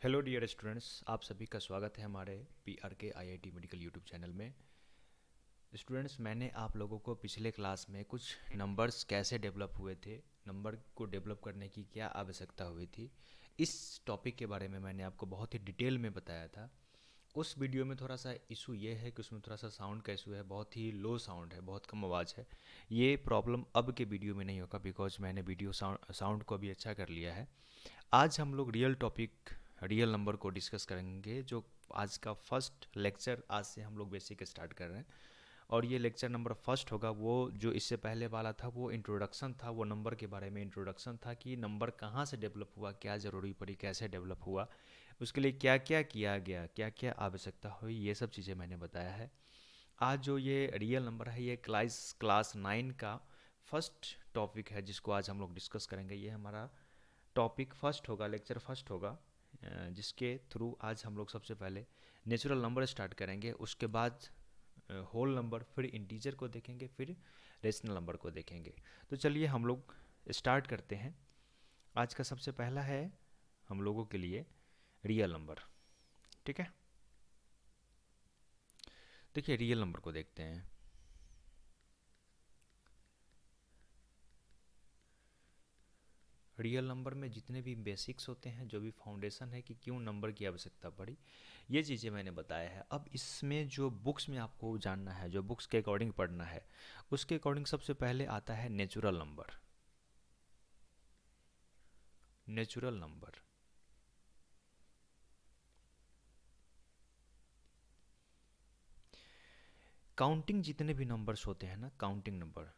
Hello dear students, आप सभी का स्वागत है हमारे PRK IIT medical YouTube channel में। स्टूडेंट्स, मैंने आप लोगों को पिछले क्लास में कुछ नंबर्स कैसे डेवलप हुए थे, नंबर को डेवलप करने की क्या आवश्यकता हुई थी, इस टॉपिक के बारे में मैंने आपको बहुत ही डिटेल में बताया था। उस वीडियो में थोड़ा सा इशू ये है कि उसमें थोड़ा सा साउंड का इशू है, बहुत ही लो साउंड है, बहुत कम आवाज़ है। ये प्रॉब्लम अब के वीडियो में नहीं होगा बिकॉज मैंने वीडियो साउंड को भी अच्छा कर लिया है। आज हम लोग रियल टॉपिक, रियल नंबर को डिस्कस करेंगे। जो आज का फर्स्ट लेक्चर, आज से हम लोग बेसिक स्टार्ट कर रहे हैं और ये लेक्चर नंबर फर्स्ट होगा। वो जो इससे पहले वाला था वो इंट्रोडक्शन था, वो नंबर के बारे में इंट्रोडक्शन था कि नंबर कहाँ से डेवलप हुआ, क्या ज़रूरी पड़ी, कैसे डेवलप हुआ, उसके लिए क्या क्या किया गया, क्या क्या आवश्यकता हुई, ये सब चीज़ें मैंने बताया है। आज जो ये रियल नंबर है, ये क्लास क्लास 9 का फर्स्ट टॉपिक है जिसको आज हम लोग डिस्कस करेंगे। ये हमारा टॉपिक फर्स्ट होगा, लेक्चर फर्स्ट होगा, जिसके थ्रू आज हम लोग सबसे पहले नेचुरल नंबर स्टार्ट करेंगे। उसके बाद होल नंबर, फिर इंटीजर को देखेंगे, फिर रेशनल नंबर को देखेंगे। तो चलिए हम लोग स्टार्ट करते हैं। आज का सबसे पहला है हम लोगों के लिए रियल नंबर। ठीक है, देखिए रियल नंबर को देखते हैं। रियल नंबर में जितने भी बेसिक्स होते हैं, जो भी फाउंडेशन है कि क्यों नंबर की आवश्यकता पड़ी, ये चीज़ें मैंने बताया है। अब इसमें जो बुक्स में आपको जानना है, जो बुक्स के अकॉर्डिंग पढ़ना है, उसके अकॉर्डिंग सबसे पहले आता है natural number. Natural number, counting जितने भी नंबर्स होते हैं ना, काउंटिंग नंबर,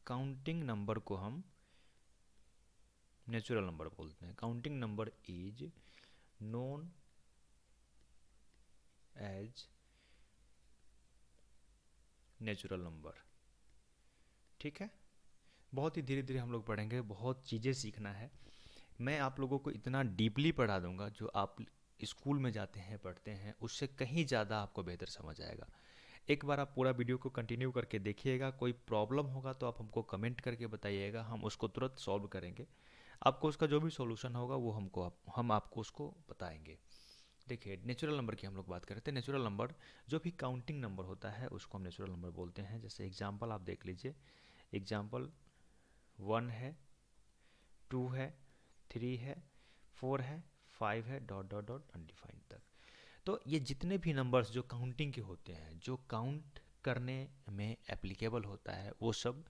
काउंटिंग नंबर को हम नेचुरल नंबर बोलते हैं। Counting number is known as natural number. ठीक है, बहुत ही धीरे धीरे हम लोग पढ़ेंगे, बहुत चीज़ें सीखना है। मैं आप लोगों को इतना डीपली पढ़ा दूंगा, जो आप स्कूल में जाते हैं पढ़ते हैं उससे कहीं ज़्यादा आपको बेहतर समझ आएगा। एक बार आप पूरा वीडियो को कंटिन्यू करके देखिएगा। कोई प्रॉब्लम होगा तो आप हमको कमेंट करके बताइएगा, हम उसको तुरंत सॉल्व करेंगे। आपको उसका जो भी सॉल्यूशन होगा वो हम आपको उसको बताएंगे। देखिए नेचुरल नंबर की हम लोग बात करते हैं। नेचुरल नंबर, जो भी काउंटिंग नंबर होता है उसको हम नेचुरल नंबर बोलते हैं। जैसे एग्जांपल आप देख लीजिए। एग्जांपल 1 है, 2 है, 3 है, 4 है, 5 है, डॉट डॉट डॉट अनडिफाइंड तक। तो ये जितने भी नंबर्स जो काउंटिंग के होते हैं, जो काउंट करने में एप्लीकेबल होता है, वो सब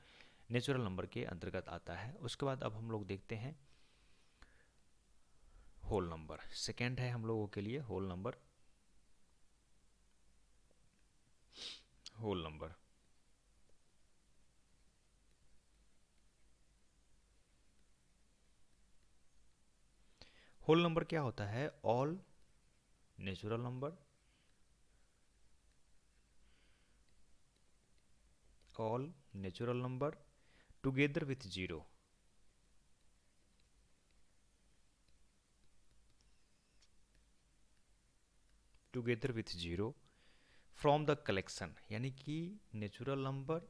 नेचुरल नंबर के अंतर्गत आता है। उसके बाद अब हम लोग देखते हैं होल नंबर। सेकेंड है हम लोगों के लिए whole number. Whole number, whole number क्या होता है? All natural number, all natural number together with zero, together with zero from the collection. यानी कि नेचुरल नंबर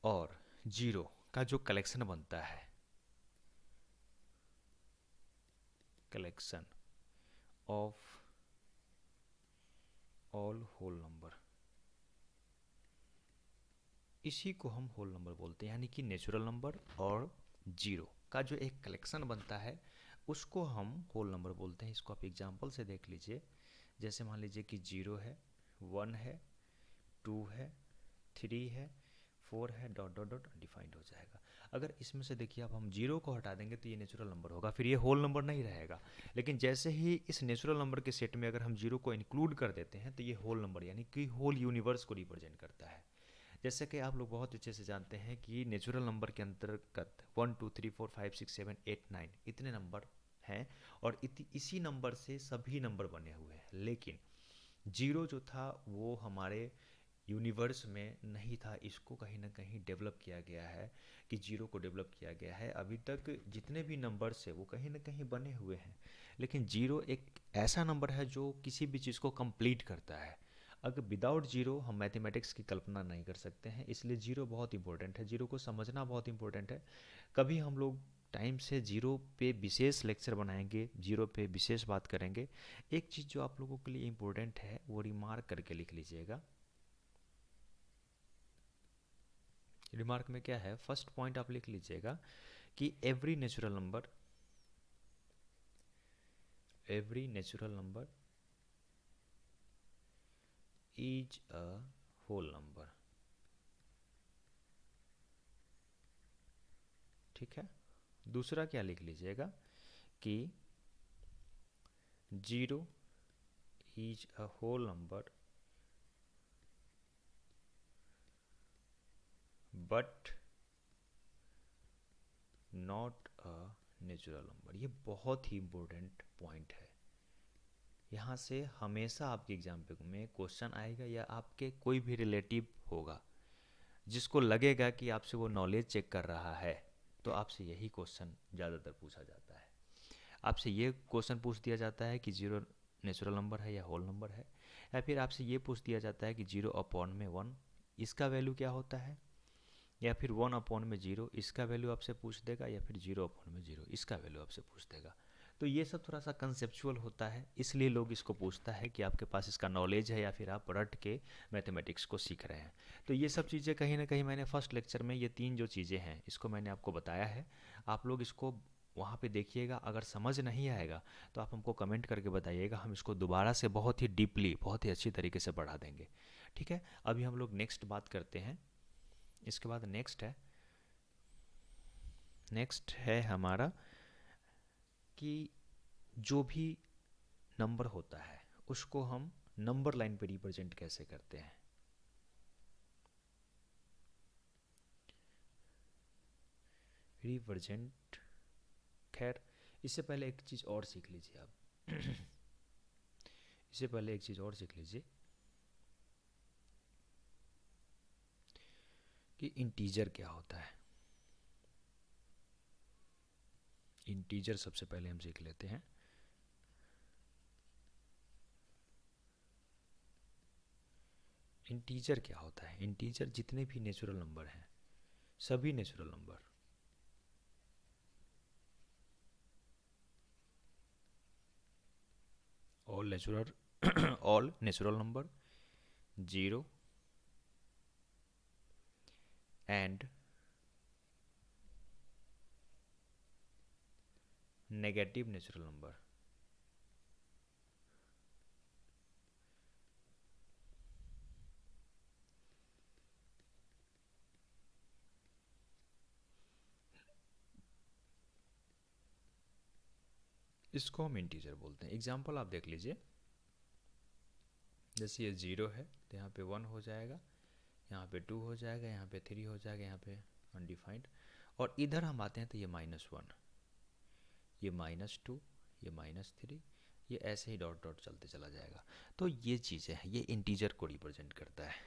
और जीरो का जो कलेक्शन बनता है, collection of all whole number, इसी को हम होल नंबर बोलते हैं। यानी कि नेचुरल नंबर और जीरो का जो एक कलेक्शन बनता है उसको हम होल नंबर बोलते हैं। इसको आप एग्जांपल से देख लीजिए। जैसे मान लीजिए कि जीरो है, 1 है, 2 है, 3 है, 4 है, डॉट डॉट डॉट डिफाइंड हो जाएगा। अगर इसमें से देखिए आप हम जीरो को हटा देंगे तो ये नेचुरल नंबर होगा, फिर ये होल नंबर नहीं रहेगा। लेकिन जैसे ही इस नेचुरल नंबर के सेट में अगर हम जीरो को इंक्लूड कर देते हैं तो ये होल नंबर, यानी कि होल यूनिवर्स को रिप्रेजेंट करता है। जैसे कि आप लोग बहुत अच्छे से जानते हैं कि नेचुरल नंबर के अंतर्गत 1 2 3 4 5 6 7 8 9 इतने नंबर हैं और इसी नंबर से सभी नंबर बने हुए हैं। लेकिन जीरो जो था वो हमारे यूनिवर्स में नहीं था, इसको कहीं ना कहीं डेवलप किया गया है, कि जीरो को डेवलप किया गया है। अभी तक जितने भी नंबर्स है वो कहीं ना कहीं बने हुए हैं, लेकिन जीरो एक ऐसा नंबर है जो किसी भी चीज़ को कंप्लीट करता है। अगर विदाउट जीरो हम मैथमेटिक्स की कल्पना नहीं कर सकते हैं, इसलिए जीरो बहुत इंपॉर्टेंट है, जीरो को समझना बहुत इंपॉर्टेंट है। कभी हम लोग टाइम से जीरो पे विशेष लेक्चर बनाएंगे, जीरो पे विशेष बात करेंगे। एक चीज़ जो आप लोगों के लिए इम्पोर्टेंट है वो रिमार्क करके लिख लीजिएगा। रिमार्क में क्या है, फर्स्ट पॉइंट आप लिख लीजिएगा कि every natural number is a whole number. ठीक है। दूसरा क्या लिख लीजिएगा कि zero is a whole number but not a natural number. ये बहुत ही इम्पोर्टेंट पॉइंट है। यहाँ से हमेशा आपके एग्जाम पे में क्वेश्चन आएगा या आपके कोई भी रिलेटिव होगा जिसको लगेगा कि आपसे वो नॉलेज चेक कर रहा है, तो आपसे यही क्वेश्चन ज़्यादातर पूछा जाता है। आपसे ये क्वेश्चन पूछ दिया जाता है कि जीरो नेचुरल नंबर है या होल नंबर है, या फिर आपसे ये पूछ दिया जाता है कि जीरो अपॉन में वन इसका वैल्यू क्या होता है, या फिर वन अपॉन में जीरो इसका वैल्यू आपसे पूछ देगा, या फिर जीरो अपॉन में जीरो इसका वैल्यू आपसे पूछ देगा। तो ये सब थोड़ा सा कंसेप्चुअल होता है, इसलिए लोग इसको पूछता है कि आपके पास इसका नॉलेज है या फिर आप रट के मैथमेटिक्स को सीख रहे हैं। तो ये सब चीज़ें कहीं ना कहीं मैंने फर्स्ट लेक्चर में ये तीन जो चीज़ें हैं इसको मैंने आपको बताया है। आप लोग इसको वहाँ पे देखिएगा, अगर समझ नहीं आएगा तो आप हमको कमेंट करके बताइएगा, हम इसको दोबारा से बहुत ही डीपली बहुत ही अच्छी तरीके से पढ़ा देंगे। ठीक है। अभी हम लोग नेक्स्ट बात करते हैं। इसके बाद नेक्स्ट है हमारा कि जो भी नंबर होता है उसको हम नंबर लाइन पे रिप्रेजेंट कैसे करते हैं। रिप्रेजेंट, खैर इससे पहले एक चीज़ और सीख लीजिए आप इससे पहले एक चीज़ और सीख लीजिए कि इंटीजर क्या होता है। इंटीजर सबसे पहले हम सीख लेते हैं। इंटीजर क्या होता है, इंटीजर जितने भी नेचुरल नंबर हैं, सभी natural number, all natural number zero and negative natural number इसको हम इंटीजर बोलते हैं। एग्जाम्पल आप देख लीजिए, जैसे ये जीरो है तो यहाँ पे वन हो जाएगा, यहाँ पे टू हो जाएगा, यहाँ पे थ्री हो जाएगा, यहाँ पे अनडिफाइंड। और इधर हम आते हैं तो ये माइनस वन, ये माइनस टू, ये माइनस थ्री, ये ऐसे ही डॉट डॉट चलते चला जाएगा। तो ये चीज़ें हैं, ये इंटीजर को रिप्रेजेंट करता है।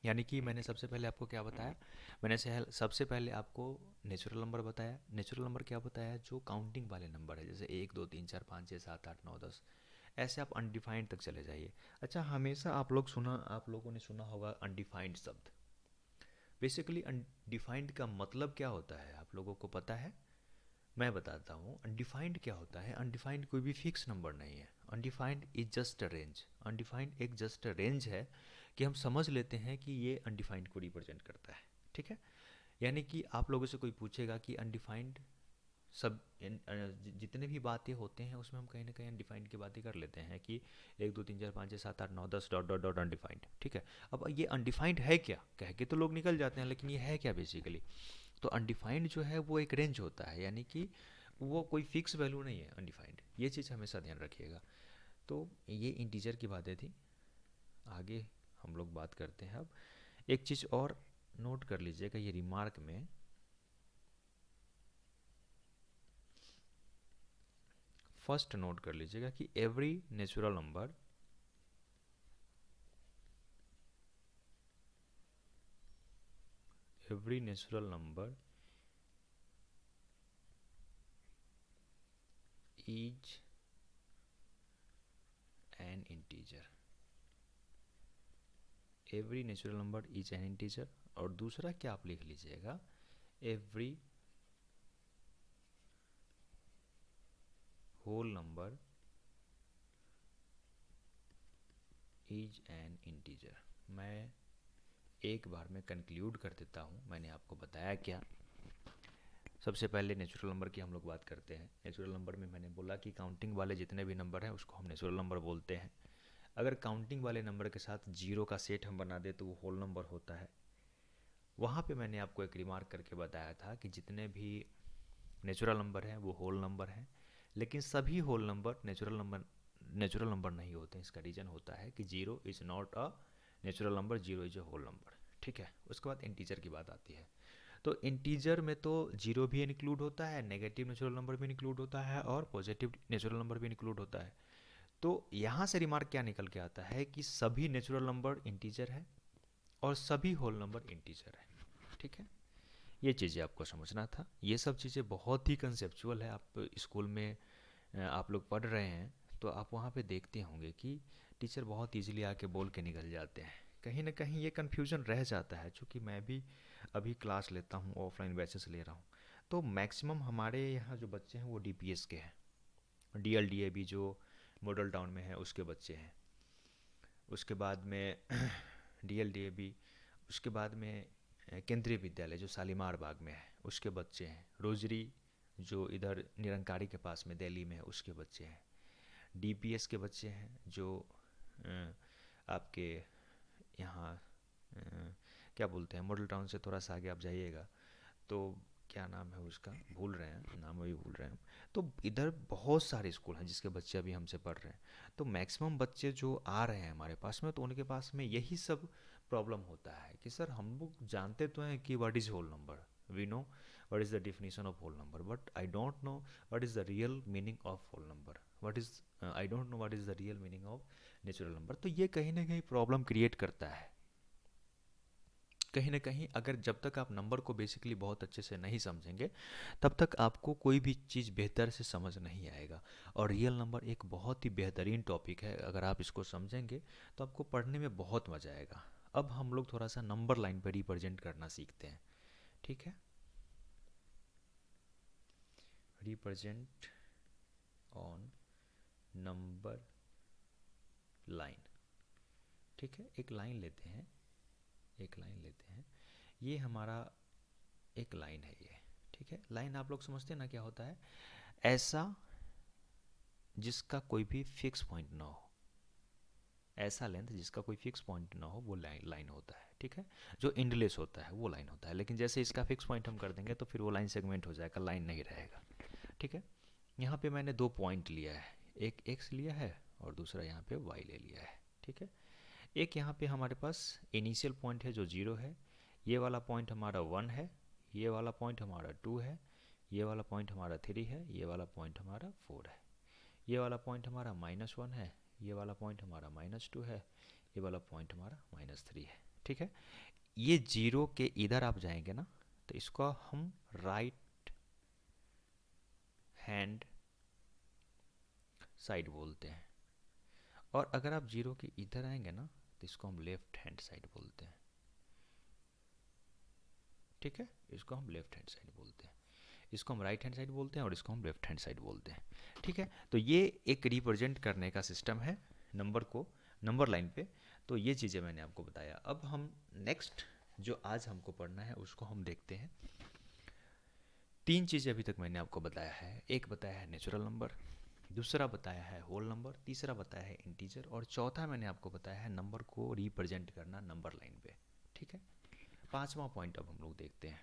यानी कि मैंने सबसे पहले आपको क्या बताया, मैंने सबसे पहले आपको नेचुरल नंबर बताया। नेचुरल नंबर क्या बताया, जो काउंटिंग वाले नंबर है, जैसे एक दो तीन चार पाँच छः सात आठ नौ दस, ऐसे आप अनडिफाइंड तक चले जाइए। अच्छा, हमेशा आप लोगों ने सुना होगा अनडिफाइंड शब्द। बेसिकली अनडिफाइंड का मतलब क्या होता है आप लोगों को पता है? मैं बताता हूँ अनडिफाइंड क्या होता है। अनडिफाइंड कोई भी फिक्स नंबर नहीं है। Undefined is just a range. Undefined एक जस्ट अ रेंज है कि हम समझ लेते हैं कि ये अनडिफाइंड को रिप्रेजेंट करता है। ठीक है। यानी कि आप लोगों से कोई पूछेगा कि अनडिफाइंड सब जितने भी बातें होते हैं उसमें हम कहीं ना कहीं अनडिफाइंड की बातें कर लेते हैं कि एक दो तीन चार पाँच छः सात आठ नौ दस डॉट डॉट डॉट अनडिफाइंड। ठीक है। अब ये अनडिफाइंड है क्या कह के तो लोग निकल जाते हैं, लेकिन ये है क्या बेसिकली? तो अनडिफाइंड जो है वो एक रेंज होता है, यानी कि वो कोई फिक्स वैल्यू नहीं है अनडिफाइंड। ये चीज़ हमेशा ध्यान रखिएगा। तो ये इंटीजर की बातें थी, आगे हम लोग बात करते हैं। अब एक चीज़ और नोट कर लीजिएगा, ये रिमार्क में फर्स्ट नोट कर लीजिएगा कि every natural number is an integer. Every natural number is an integer. और दूसरा क्या आप लिख लीजिएगा, every whole number is an integer. मैं एक बार में कंक्लूड कर देता हूँ, मैंने आपको बताया क्या। सबसे पहले नेचुरल नंबर की हम लोग बात करते हैं। नेचुरल नंबर में मैंने बोला कि काउंटिंग वाले जितने भी नंबर हैं उसको हम नेचुरल नंबर बोलते हैं। अगर काउंटिंग वाले नंबर के साथ जीरो का सेट हम बना दे तो वो होल नंबर होता है। वहाँ पे मैंने आपको एक रिमार्क करके बताया था कि जितने भी नेचुरल नंबर हैं वो होल नंबर हैं, लेकिन सभी होल नंबर नेचुरल नंबर नहीं होते। इसका रीज़न होता है कि zero is not a natural number, zero is a whole number. ठीक है, उसके बाद इंटीजर की बात आती है। तो इंटीजर में तो जीरो भी इंक्लूड होता है, नेगेटिव नेचुरल नंबर भी इंक्लूड होता है और पॉजिटिव नेचुरल नंबर भी इंक्लूड होता है। तो यहाँ से रिमार्क क्या निकल के आता है कि सभी नेचुरल नंबर इंटीजर है और सभी होल नंबर इंटीजर है। ठीक है, ये चीज़ें आपको समझना था। ये सब चीज़ें बहुत ही कंसेप्चुअल है। आप स्कूल में आप लोग पढ़ रहे हैं तो आप वहाँ पे देखते होंगे कि टीचर बहुत इजीली आके बोल के निकल जाते हैं। कहीं ना कहीं ये कन्फ्यूज़न रह जाता है, चूँकि मैं भी अभी क्लास लेता हूँ, ऑफलाइन बैचेस ले रहा हूँ। तो मैक्सिमम हमारे यहाँ जो बच्चे हैं वो डीपीएस के हैं, डीएलडीएबी जो मॉडल टाउन में है उसके बच्चे हैं। उसके बाद में डीएलडीएबी, उसके बाद में केंद्रीय विद्यालय जो शालीमार बाग में है उसके बच्चे हैं। रोजरी जो इधर निरंकारी के पास में दिल्ली में है उसके बच्चे हैं। डीपीएस के बच्चे हैं जो आपके यहाँ क्या बोलते हैं, मॉडल टाउन से थोड़ा सा आगे आप जाइएगा तो क्या नाम है उसका, भूल रहे हैं, नाम अभी भूल रहे हैं। तो इधर बहुत सारे स्कूल हैं जिसके बच्चे अभी हमसे पढ़ रहे हैं। तो मैक्सिमम बच्चे जो आ रहे हैं हमारे पास में, तो उनके पास में यही सब प्रॉब्लम होता है कि सर हम लोग जानते तो हैं कि what is whole number, we know what is the definition of whole number, but I don't know what is the real meaning of whole number, what is I don't know what is the real meaning of natural number. तो ये कहीं ना कहीं problem create करता है। कहीं ना कहीं अगर जब तक आप नंबर को बेसिकली बहुत अच्छे से नहीं समझेंगे तब तक आपको कोई भी चीज़ बेहतर से समझ नहीं आएगा। और रियल नंबर एक बहुत ही बेहतरीन टॉपिक है, अगर आप इसको समझेंगे तो आपको पढ़ने में बहुत मज़ा आएगा। अब हम लोग थोड़ा सा नंबर लाइन पर रिप्रेजेंट करना सीखते हैं। ठीक है, रिप्रेजेंट ऑन नंबर लाइन। ठीक है, एक लाइन लेते हैं, एक लाइन लेते हैं, ये हमारा एक लाइन है ये। ठीक है, लाइन आप लोग समझते हैं ना क्या होता है, ऐसा जिसका कोई भी फिक्स पॉइंट ना हो, ऐसा लेंथ जिसका कोई फिक्स पॉइंट ना हो वो लाइन होता है। ठीक है, जो इंडलेस होता है वो लाइन होता है, लेकिन जैसे इसका फिक्स पॉइंट हम कर देंगे तो फिर वो लाइन सेगमेंट हो जाएगा, लाइन नहीं रहेगा। ठीक है, यहाँ पे मैंने दो पॉइंट लिया है, एक एक्स लिया है और दूसरा यहाँ पे वाई ले लिया है। ठीक है, एक यहाँ पे हमारे पास इनिशियल पॉइंट है जो 0 है, ये वाला पॉइंट हमारा 1 है, ये वाला पॉइंट हमारा 2 है, ये वाला पॉइंट हमारा 3 है, ये वाला पॉइंट हमारा 4 है, ये वाला पॉइंट हमारा -1 है, ये वाला पॉइंट हमारा -2 है, ये वाला पॉइंट हमारा -3 है। ठीक है, ये 0 के इधर आप जाएंगे ना तो इसको हम राइट हैंड साइड बोलते हैं, और अगर आप 0 के इधर आएंगे ना तो इसको हम लेफ्ट हैंड साइड बोलते हैं। ठीक है, इसको हम लेफ्ट हैंड साइड बोलते हैं, इसको हम राइट हैंड साइड बोलते हैं और इसको हम लेफ्ट हैंड साइड बोलते हैं। ठीक है, तो ये एक रिप्रेजेंट करने का सिस्टम है नंबर को नंबर लाइन पे। तो ये चीज़ें मैंने आपको बताया। अब हम नेक्स्ट जो आज हमको पढ़ना है उसको हम देखते हैं। तीन चीज़ें अभी तक मैंने आपको बताया है, एक बताया है नेचुरल नंबर, दूसरा बताया है होल नंबर, तीसरा बताया है इंटीजर, और चौथा मैंने आपको बताया है नंबर को रिप्रेजेंट करना नंबर लाइन पे। ठीक है, पांचवा पॉइंट अब हम लोग देखते हैं।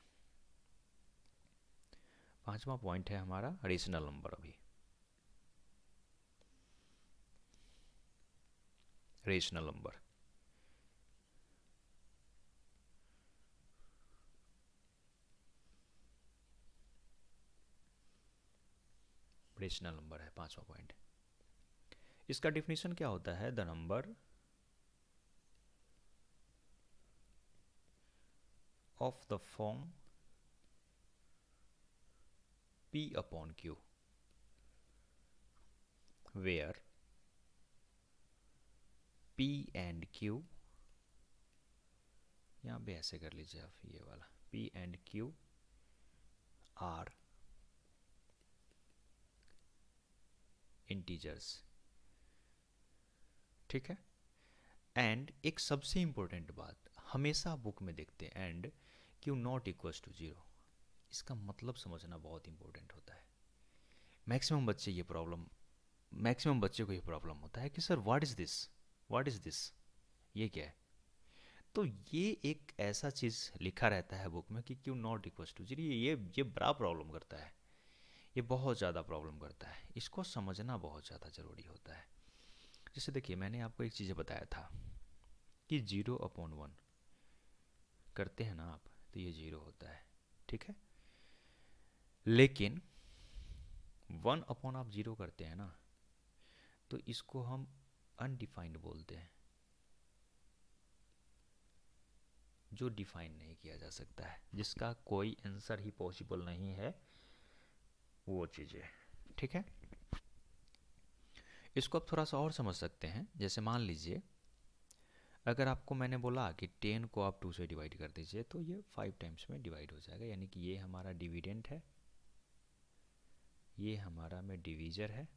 पांचवा पॉइंट है हमारा रेशनल नंबर। अभी रेशनल नंबर, रेशनल नंबर है पांचवा पॉइंट। इसका डिफिनीशन क्या होता है, the number of the form p upon q where p and q, यहाँ पे ऐसे कर लीजिए आप, ये वाला p and q are integers, ठीक है। एंड एक सबसे इम्पोर्टेंट बात हमेशा बुक में देखते हैं, and q not equals to zero. इसका मतलब समझना बहुत इंपॉर्टेंट होता है। मैक्सिमम बच्चे को ये प्रॉब्लम होता है कि सर व्हाट इज़ दिस, ये क्या है। तो ये एक ऐसा चीज़ लिखा रहता है बुक में कि q not equals to zero, ये बड़ा प्रॉब्लम करता है, ये बहुत ज़्यादा प्रॉब्लम करता है। इसको समझना बहुत ज़्यादा ज़रूरी होता है। जैसे देखिए, मैंने आपको एक चीज़ बताया था कि 0/1 करते हैं ना आप, तो ये 0 होता है, ठीक है। लेकिन 1/ आप 0 करते हैं ना, तो इसको हम अनडिफाइंड बोलते हैं, जो डिफाइन नहीं किया जा सकता है, जिसका कोई आंसर ही पॉसिबल नहीं है, वो चीज़ें, ठीक है। इसको आप थोड़ा सा और समझ सकते हैं। जैसे मान लीजिए, अगर आपको मैंने बोला कि 10 को आप 2 से डिवाइड कर दीजिए, तो ये 5 टाइम्स में डिवाइड हो जाएगा, यानी कि ये हमारा डिविडेंड है, ये हमारा में डिवीजर है,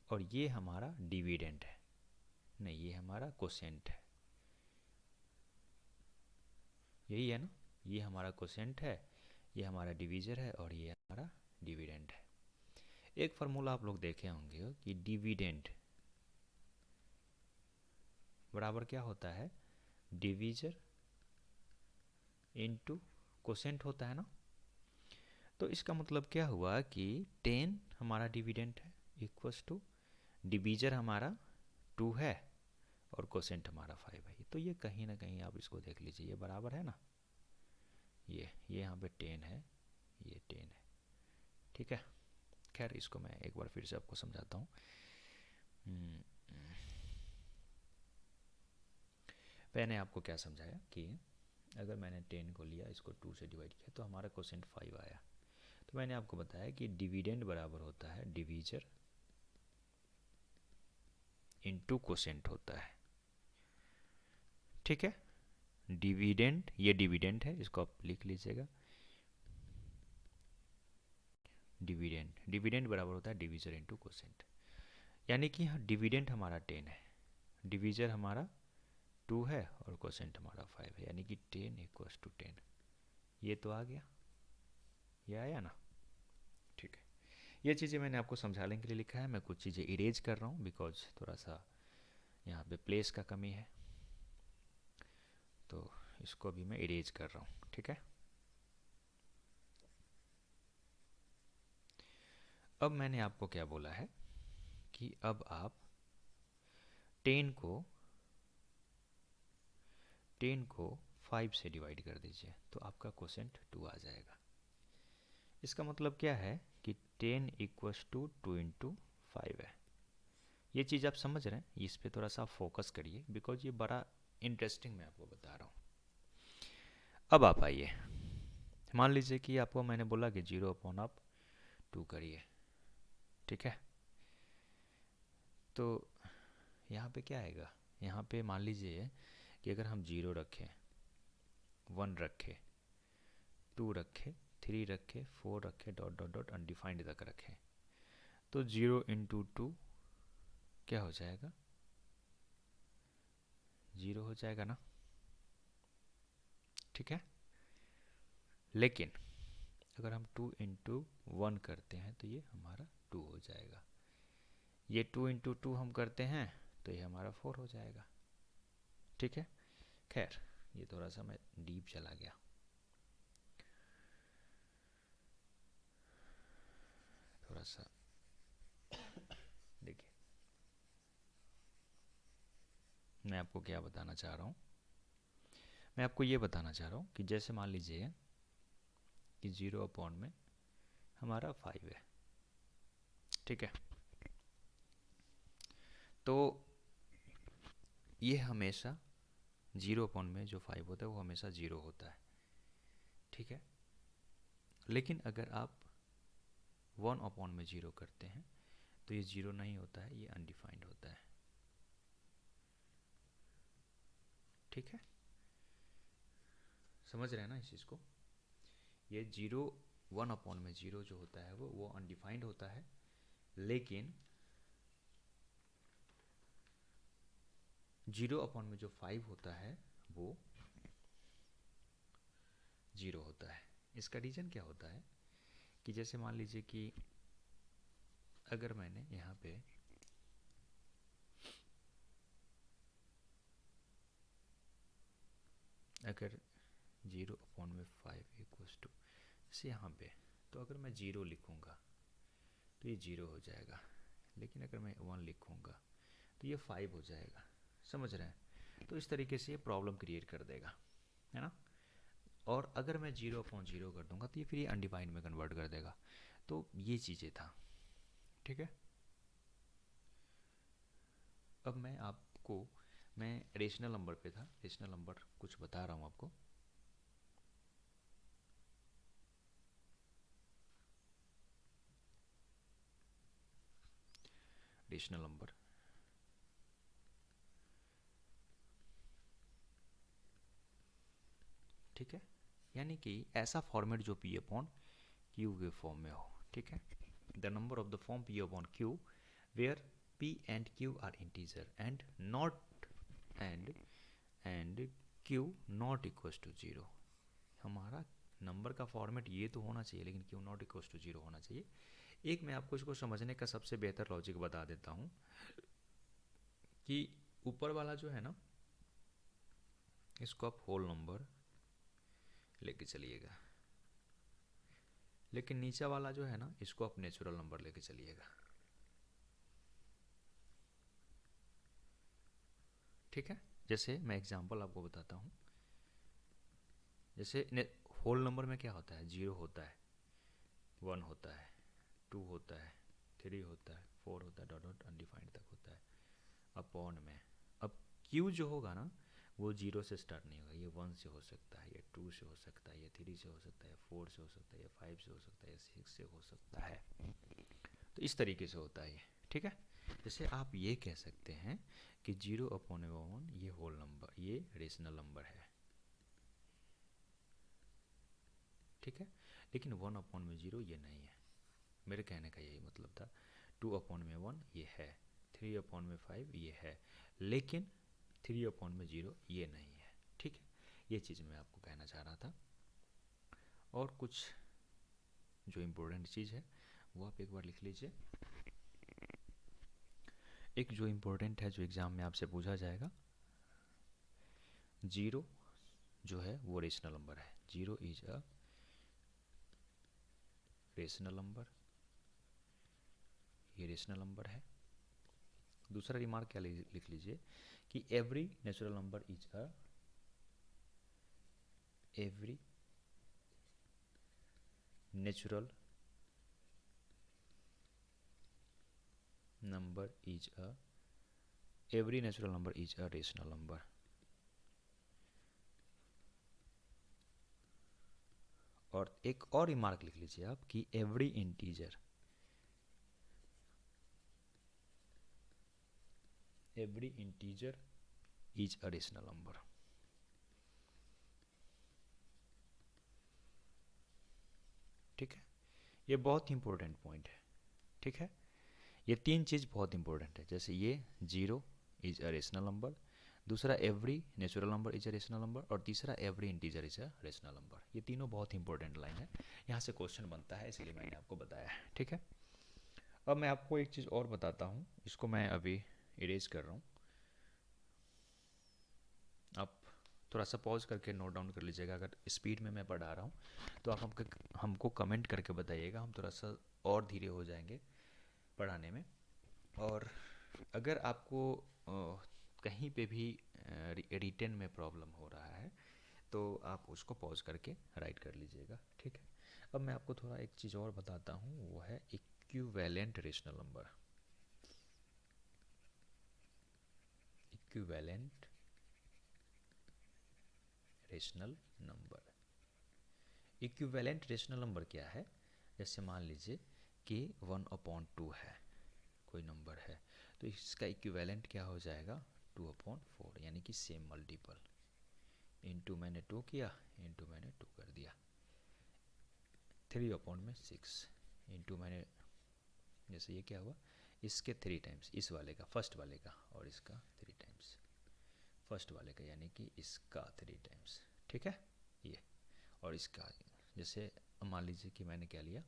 और ये हमारा डिविडेंड है, नहीं ये हमारा कोसेंट है, यही है ना। ये हमारा कोसेंट है, ये हमारा डिवीजर है, और ये हमारा डिविडेंड है। एक फार्मूला आप लोग देखे होंगे कि डिविडेंड बराबर क्या होता है, डिवीजर इनटू कोसेंट होता है ना। तो इसका मतलब क्या हुआ कि 10 हमारा डिविडेंड है, इक्वल्स टू डिवीजर हमारा 2 है, और कोसेंट हमारा 5 है। तो ये कहीं ना कहीं आप इसको देख लीजिए, ये बराबर है ना, ये यहाँ पे 10 है, ये 10 है, ठीक है। खैर इसको मैं एक बार फिर से आपको समझाता हूँ। मैंने आपको क्या समझाया कि अगर मैंने 10 को लिया, इसको 2 से डिवाइड किया, तो हमारा कोसेंट 5 आया। तो मैंने आपको बताया कि डिविडेंड बराबर होता है डिवीजर इनटू कोसेंट होता है, ठीक है। डिविडेंड, ये डिविडेंड है, इसको आप लिख लीजिएगा, डिविडेंड बराबर होता है डिवीजर इनटू कोसेंट। यानी कि डिविडेंड हमारा 10 है, डिवीजर हमारा 2 है, और कोसेंट हमारा 5 है, यानी कि 10 इक्वल्स टू 10। ये तो आ गया, ये आया ना, ठीक है। ये चीज़ें मैंने आपको समझाने के लिए लिखा है। मैं कुछ चीज़ें इरेज कर रहा हूँ, बिकॉज थोड़ा सा यहाँ पे प्लेस का कमी है, तो इसको भी मैं इरेज कर रहा हूँ, ठीक है। अब मैंने आपको क्या बोला है कि अब आप 10 को 5 से डिवाइड कर दीजिए, तो आपका कोसेंट 2 आ जाएगा। इसका मतलब क्या है कि 10 इक्वल्स टू 2 इंटू 5 है। ये चीज़ आप समझ रहे हैं, इस पे थोड़ा सा फोकस करिए, बिकॉज ये बड़ा इंटरेस्टिंग मैं आपको बता रहा हूँ। अब आप आइए, मान लीजिए कि आपको मैंने बोला कि 0/2 करिए, ठीक है। तो यहाँ पे क्या आएगा, यहाँ पे मान लीजिए कि अगर हम 0 रखें, 1 रखें, 2 रखें, 3 रखें, 4 रखें, डॉट डॉट डॉट अनडिफाइंड तक रखें, तो 0 इंटू 2 क्या हो जाएगा, 0 हो जाएगा ना, ठीक है। लेकिन अगर हम 2 इंटू 1 करते हैं, तो ये हमारा 2 हो जाएगा। ये 2 इंटू 2 हम करते हैं, तो ये हमारा 4 हो जाएगा, ठीक है। खैर ये थोड़ा सा मैं डीप चला गया, थोड़ा सा देखिए मैं आपको क्या बताना चाह रहा हूँ। मैं आपको ये बताना चाह रहा हूँ कि जैसे मान लीजिए कि 0/ में हमारा 5 है, ठीक है। तो ये हमेशा 0/ में जो 5 होता है वो हमेशा 0 होता है, ठीक है। लेकिन अगर आप 1/ में 0 करते हैं, तो ये 0 नहीं होता है, ये अनडिफाइंड होता है, ठीक है। समझ रहे हैं ना इस चीज़ को। ये 0 वन अपॉन में जीरो जो होता है वो अनडिफाइंड होता है, लेकिन जीरो अपॉन में जो 5 होता है वो जीरो होता है। इसका रीज़न क्या होता है कि जैसे मान लीजिए कि अगर मैंने यहाँ पे अगर जीरो अपॉन में 5 इक्वल्स टू जैसे यहाँ पे, तो अगर मैं जीरो लिखूँगा तो ये जीरो हो जाएगा, लेकिन अगर मैं 1 लिखूँगा तो ये 5 हो जाएगा। समझ रहे हैं? तो इस तरीके से ये प्रॉब्लम क्रिएट कर देगा, है ना। और अगर मैं जीरो अपॉन जीरो कर दूंगा तो ये फिर ये अनडिफाइंड में कन्वर्ट कर देगा। तो ये चीज़ें था, ठीक है। अब मैं रेशनल नंबर पे था, रेशनल नंबर कुछ बता रहा हूँ आपको। रेशनल नंबर, ठीक है, यानी कि ऐसा फॉर्मेट जो पी अपॉन क्यू के फॉर्म में हो, ठीक है। The number of the form p upon q where p and q are integer and not and q not equals to zero. हमारा नंबर का फॉर्मेट ये तो होना चाहिए, लेकिन q not equals to zero होना चाहिए। एक मैं आपको इसको समझने का सबसे बेहतर लॉजिक बता देता हूँ कि ऊपर वाला जो है ना, इसको आप होल नंबर लेके चलिएगा, लेकिन नीचे वाला जो है ना, इसको आप नेचुरल नंबर लेके चलिएगा, ठीक है। जैसे मैं एग्जांपल आपको बताता हूँ। जैसे होल नंबर में क्या होता है, जीरो होता है, वन होता है, टू होता है, थ्री होता है, फोर होता है, डॉट डॉट अनडिफाइंड तक होता है अपॉन में। अब क्यू जो होगा ना, वो जीरो से स्टार्ट नहीं होगा, ये वन से हो सकता है, ये टू से हो सकता है, ये थ्री से हो सकता है, फोर से हो सकता है, ये फाइव से हो सकता है, ये सिक्स से हो सकता है। तो इस तरीके से होता है ये, ठीक है। जैसे आप ये कह सकते हैं कि जीरो अपॉन वन ये होल नंबर, ये रेशनल नंबर है, ठीक है। लेकिन वन अपॉन में जीरो ये नहीं है, मेरे कहने का यही मतलब था। टू अपॉन में वन ये है, थ्री अपॉन में फाइव ये है, लेकिन थ्री अपॉन में जीरो ये नहीं है, ठीक है। ये चीज़ मैं आपको कहना चाह रहा था। और कुछ जो इम्पोर्टेंट चीज़ है वो आप एक बार लिख लीजिए। एक जो इम्पोर्टेंट है, जो एग्ज़ाम में आपसे पूछा जाएगा, जीरो जो है वो रेशनल नंबर है, zero is a rational number, ये रेशनल नंबर है। दूसरा रिमार्क क्या लिख लीजिए कि every natural number is a every natural number is a every natural number is a rational number. और एक और रिमार्क लिख लीजिए आप कि every integer is a rational number, ठीक है। ये बहुत इंपॉर्टेंट पॉइंट है, ठीक है। ये तीन चीज़ बहुत इंपॉर्टेंट है। जैसे ये zero is a rational number, दूसरा every natural number is a rational number, और तीसरा every integer is a rational number. ये तीनों बहुत इंपॉर्टेंट लाइन है, यहाँ से क्वेश्चन बनता है, इसलिए मैंने आपको बताया है, ठीक है। अब मैं आपको एक चीज़ और बताता हूँ, इसको मैं अभी इरेज कर रहा हूँ, आप थोड़ा सा पॉज करके नोट डाउन कर लीजिएगा। अगर स्पीड में मैं पढ़ा रहा हूँ तो आप हमको कमेंट करके बताइएगा, हम थोड़ा सा और धीरे हो जाएंगे पढ़ाने में। और अगर आपको कहीं पे भी रिटेन में प्रॉब्लम हो रहा है तो आप उसको पॉज करके राइट कर लीजिएगा, ठीक है। अब मैं आपको थोड़ा एक चीज़ और बताता हूँ, वो है equivalent rational number. Equivalent rational number, equivalent rational number क्या है? जैसे मान लीजिए कि 1/2 है, कोई नंबर है, तो इसका इक्विवेलेंट क्या हो जाएगा? 2/4, यानी कि सेम मल्टीपल। इनटू मैंने 2 किया, इनटू मैंने 2 कर दिया। 3/6 इंटू मैंने जैसे ये क्या हुआ, इसके 3 टाइम्स, इस वाले का, फर्स्ट वाले का, और इसका 3 टाइम्स फर्स्ट वाले का, यानी कि इसका 3 टाइम्स, ठीक है ये, और इसका जैसे मान लीजिए कि मैंने क्या लिया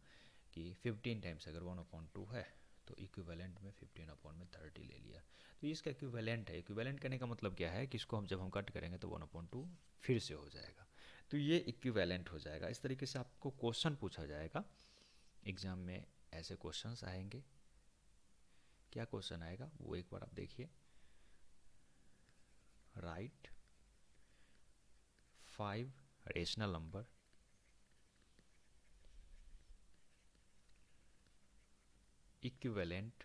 कि 15 टाइम्स अगर 1/2 है तो इक्विवेलेंट में 15/30 ले लिया, तो ये इसका इक्विवेलेंट है। इक्विवेलेंट करने का मतलब क्या है कि इसको हम जब हम कट करेंगे तो 1/2 फिर से हो जाएगा, तो ये इक्विवेलेंट हो जाएगा। इस तरीके से आपको क्वेश्चन पूछा जाएगा एग्जाम में, ऐसे क्वेश्चंस आएंगे। क्या क्वेश्चन आएगा वो एक बार आप देखिए, right 5 rational number equivalent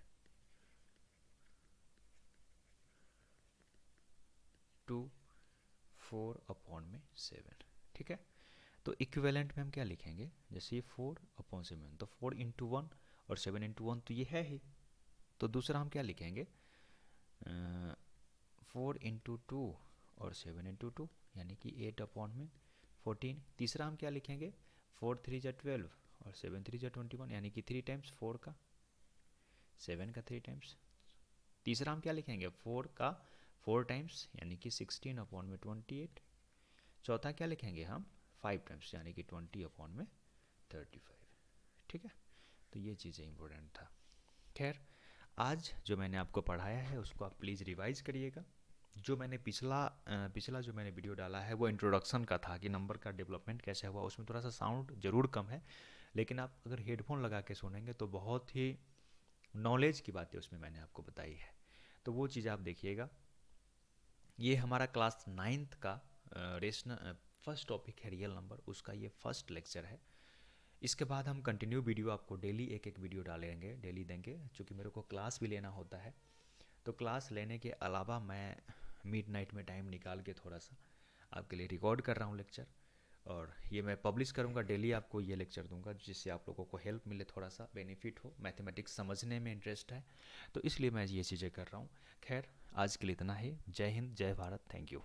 to 4/7, ठीक है। तो इक्विवेलेंट में हम क्या लिखेंगे, जैसे ये 4/7 तो 4 × 1 और 7 × 1 तो ये है ही, तो दूसरा हम क्या लिखेंगे 4 × 2 और 7 × 2 यानी कि 8/14। तीसरा हम क्या लिखेंगे 4 × 3 = 12 और 7 × 3 = 21 यानी कि 3 टाइम्स 4 का, 7 का 3 टाइम्स। तीसरा हम क्या लिखेंगे 4 का 4 टाइम्स यानी कि 16/28। चौथा क्या लिखेंगे हम 5 टाइम्स यानी कि 20/35, ठीक है। तो ये चीज़ें इंपॉर्टेंट था। खैर, आज जो मैंने आपको पढ़ाया है उसको आप प्लीज़ रिवाइज़ करिएगा। जो मैंने पिछला जो मैंने वीडियो डाला है वो इंट्रोडक्शन का था कि नंबर का डेवलपमेंट कैसे हुआ, उसमें थोड़ा सा साउंड ज़रूर कम है, लेकिन आप अगर हेडफोन लगा के सुनेंगे तो बहुत ही नॉलेज की बातें उसमें मैंने आपको बताई है, तो वो चीज़ आप देखिएगा। ये हमारा क्लास 9th का रेशनल फर्स्ट टॉपिक है रियल नंबर, उसका ये फर्स्ट लेक्चर है। इसके बाद हम कंटिन्यू वीडियो आपको डेली एक एक वीडियो डालेंगे, डेली देंगे, क्योंकि मेरे को क्लास भी लेना होता है। तो क्लास लेने के अलावा मैं मिडनाइट में टाइम निकाल के थोड़ा सा आपके लिए रिकॉर्ड कर रहा हूँ लेक्चर, और ये मैं पब्लिश करूँगा, डेली आपको ये लेक्चर दूंगा जिससे आप लोगों को हेल्प मिले, थोड़ा सा बेनिफिट हो, मैथमेटिक्स समझने में इंटरेस्ट है, तो इसलिए मैं ये चीज़ें कर रहा हूँ। खैर, आज के लिए इतना ही। जय हिंद, जय भारत, थैंक यू।